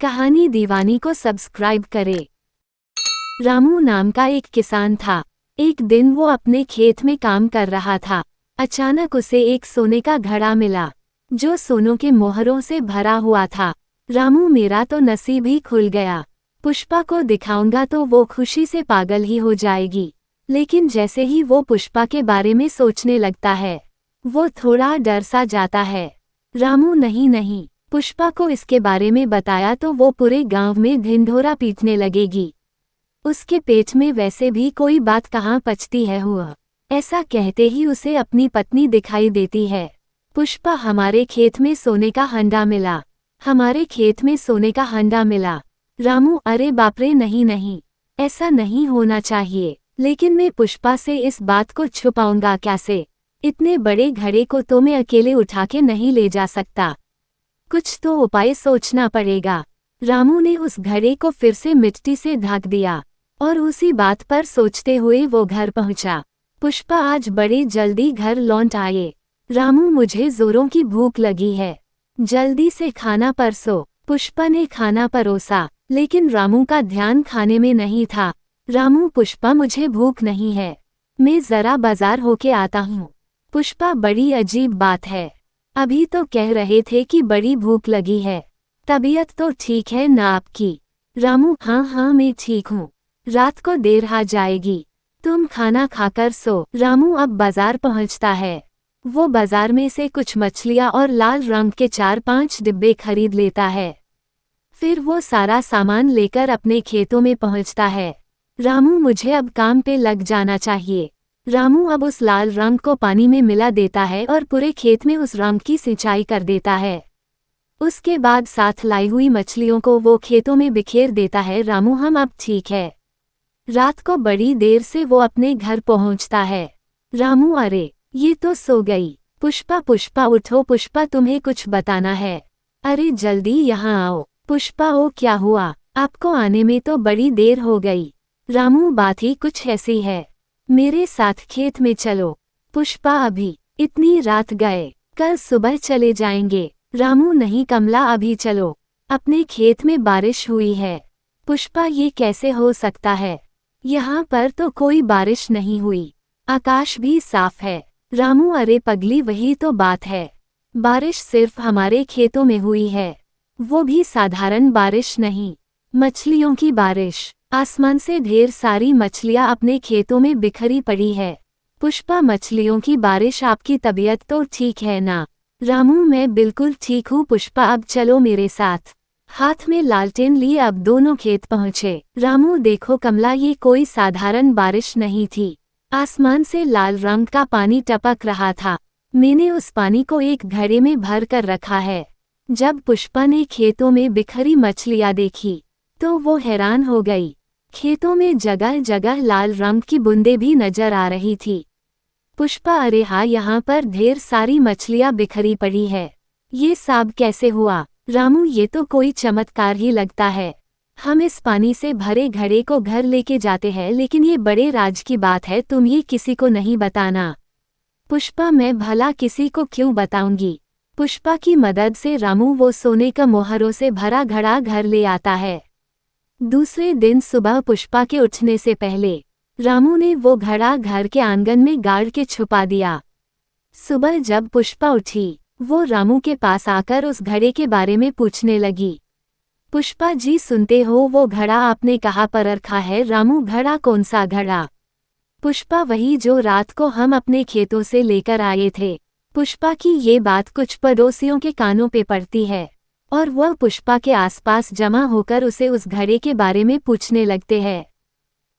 कहानी दीवानी को सब्सक्राइब करें। रामू नाम का एक किसान था। एक दिन वो अपने खेत में काम कर रहा था। अचानक उसे एक सोने का घड़ा मिला जो सोनों के मोहरों से भरा हुआ था। रामू, मेरा तो नसीब ही खुल गया। पुष्पा को दिखाऊंगा तो वो खुशी से पागल ही हो जाएगी। लेकिन जैसे ही वो पुष्पा के बारे में सोचने लगता है वो थोड़ा डर सा जाता है। रामू, नहीं, पुष्पा को इसके बारे में बताया तो वो पूरे गांव में ढिंढोरा पीटने लगेगी। उसके पेट में वैसे भी कोई बात कहाँ पचती है हुआ। ऐसा कहते ही उसे अपनी पत्नी दिखाई देती है। पुष्पा, हमारे खेत में सोने का हंडा मिला। हमारे खेत में सोने का हंडा मिला। रामू, अरे बाप रे, नहीं, ऐसा नहीं होना चाहिए। लेकिन मैं पुष्पा से इस बात को छुपाऊंगा कैसे? इतने बड़े घड़े को तो मैं अकेले उठा के नहीं ले जा सकता। कुछ तो उपाय सोचना पड़ेगा। रामू ने उस घड़े को फिर से मिट्टी से ढक दिया और उसी बात पर सोचते हुए वो घर पहुंचा। पुष्पा आज बड़े जल्दी घर लौट आए। रामू, मुझे जोरों की भूख लगी है, जल्दी से खाना परसो। पुष्पा ने खाना परोसा लेकिन रामू का ध्यान खाने में नहीं था। रामू, पुष्पा, मुझे भूख नहीं है, मैं जरा बाजार होके आता हूँ। पुष्पा, बड़ी अजीब बात है, अभी तो कह रहे थे कि बड़ी भूख लगी है। तबीयत तो ठीक है ना आपकी? रामू, हाँ, मैं ठीक हूँ। रात को देर आ जाएगी, तुम खाना खाकर सो। रामू अब बाजार पहुँचता है। वो बाजार में से कुछ मछलियाँ और लाल रंग के 4-5 डिब्बे खरीद लेता है। फिर वो सारा सामान लेकर अपने खेतों में पहुँचता है। रामू, मुझे अब काम पे लग जाना चाहिए। रामू अब उस लाल रंग को पानी में मिला देता है और पूरे खेत में उस रंग की सिंचाई कर देता है। उसके बाद साथ लाई हुई मछलियों को वो खेतों में बिखेर देता है। रामू, हम अब ठीक है। रात को बड़ी देर से वो अपने घर पहुंचता है। रामू, अरे ये तो सो गई। पुष्पा, उठो। पुष्पा, तुम्हें कुछ बताना है। अरे जल्दी यहाँ आओ। पुष्पा, ओ क्या हुआ? आपको आने में तो बड़ी देर हो गई। रामू, बात ही कुछ ऐसी है, मेरे साथ खेत में चलो। पुष्पा, अभी इतनी रात गए, कल सुबह चले जाएंगे। रामू, नहीं कमला, अभी चलो, अपने खेत में बारिश हुई है। पुष्पा, ये कैसे हो सकता है? यहाँ पर तो कोई बारिश नहीं हुई, आकाश भी साफ है। रामू, अरे पगली, वही तो बात है, बारिश सिर्फ हमारे खेतों में हुई है, वो भी साधारण बारिश नहीं, मछलियों की बारिश। आसमान से ढेर सारी मछलियां अपने खेतों में बिखरी पड़ी है। पुष्पा, मछलियों की बारिश, आपकी तबीयत तो ठीक है ना? रामू, मैं बिल्कुल ठीक हूँ। पुष्पा, अब चलो मेरे साथ। हाथ में लालटेन लिए अब दोनों खेत पहुँचे। रामू, देखो कमला, ये कोई साधारण बारिश नहीं थी, आसमान से लाल रंग का पानी टपक रहा था। मैंने उस पानी को एक घड़े में भर कर रखा है। जब पुष्पा ने खेतों में बिखरी मछलियाँ देखी तो वो हैरान हो गई। खेतों में जगह जगह लाल रंग की बूंदें भी नजर आ रही थी। पुष्पा, अरे हाँ, यहाँ पर ढेर सारी मछलियाँ बिखरी पड़ी है, ये सब कैसे हुआ? रामू, ये तो कोई चमत्कार ही लगता है। हम इस पानी से भरे घड़े को घर लेके जाते हैं, लेकिन ये बड़े राज की बात है, तुम ये किसी को नहीं बताना। पुष्पा, मैं भला किसी को क्यों बताऊंगी? पुष्पा की मदद से रामू वो सोने का मोहरों से भरा घड़ा घर ले आता है। दूसरे दिन सुबह पुष्पा के उठने से पहले रामू ने वो घड़ा घर के आंगन में गाड़ के छुपा दिया। सुबह जब पुष्पा उठी वो रामू के पास आकर उस घड़े के बारे में पूछने लगी। पुष्पा जी, सुनते हो, वो घड़ा आपने कहाँ पर रखा है? रामू, घड़ा? कौन सा घड़ा? पुष्पा, वही जो रात को हम अपने खेतों से लेकर आए थे। पुष्पा की ये बात कुछ पड़ोसियों के कानों पे पड़ती है और वह पुष्पा के आसपास जमा होकर उसे उस घड़े के बारे में पूछने लगते हैं।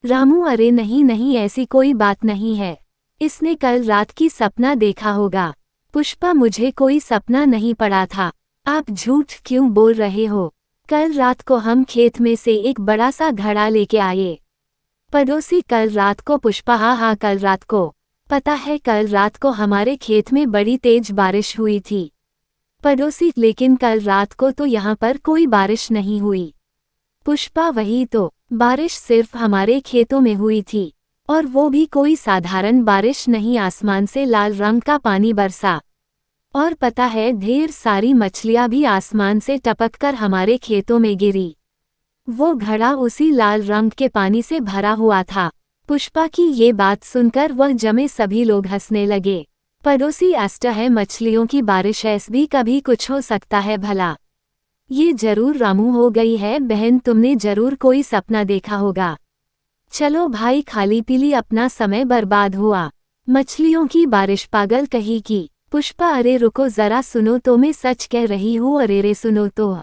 रामू, अरे नहीं, ऐसी कोई बात नहीं है, इसने कल रात की सपना देखा होगा। पुष्पा, मुझे कोई सपना नहीं पड़ा था, आप झूठ क्यों बोल रहे हो? कल रात को हम खेत में से एक बड़ा सा घड़ा लेके आए। पड़ोसी, कल रात को? पुष्पा, हाँ, कल रात को। पता है, कल रात को हमारे खेत में बड़ी तेज बारिश हुई थी। पड़ोसी, लेकिन कल रात को तो यहाँ पर कोई बारिश नहीं हुई। पुष्पा, वही तो, बारिश सिर्फ हमारे खेतों में हुई थी और वो भी कोई साधारण बारिश नहीं, आसमान से लाल रंग का पानी बरसा। और पता है ढेर सारी मछलियां भी आसमान से टपककर हमारे खेतों में गिरी। वो घड़ा उसी लाल रंग के पानी से भरा हुआ था। पुष्पा की ये बात सुनकर वह जमे सभी लोग हंसने लगे। पड़ोसी एस्टर है, मछलियों की बारिश ऐस भी कभी कुछ हो सकता है भला। ये जरूर रामू हो गई है बहन, तुमने जरूर कोई सपना देखा होगा। चलो भाई, खाली पीली अपना समय बर्बाद हुआ। मछलियों की बारिश पागल कही की। पुष्पा अरे रुको जरा सुनो तो, मैं सच कह रही हूँ, अरे रे सुनो तो।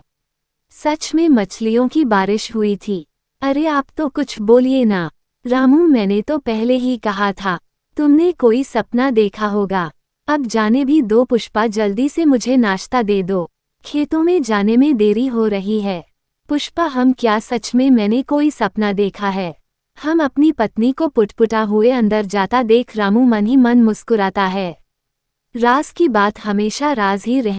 सच में मछलियों की बारिश हुई थी। अरे आप तो कुछ बोलिए ना। रामू मैंने तो पहले ही कहा था, तुमने कोई सपना देखा होगा। अब जाने भी दो पुष्पा, जल्दी से मुझे नाश्ता दे दो, खेतों में जाने में देरी हो रही है। पुष्पा हम क्या, सच में मैंने कोई सपना देखा है। हम अपनी पत्नी को पुटपुटा हुए अंदर जाता देख रामू मन ही मन मुस्कुराता है। राज की बात हमेशा राज ही रह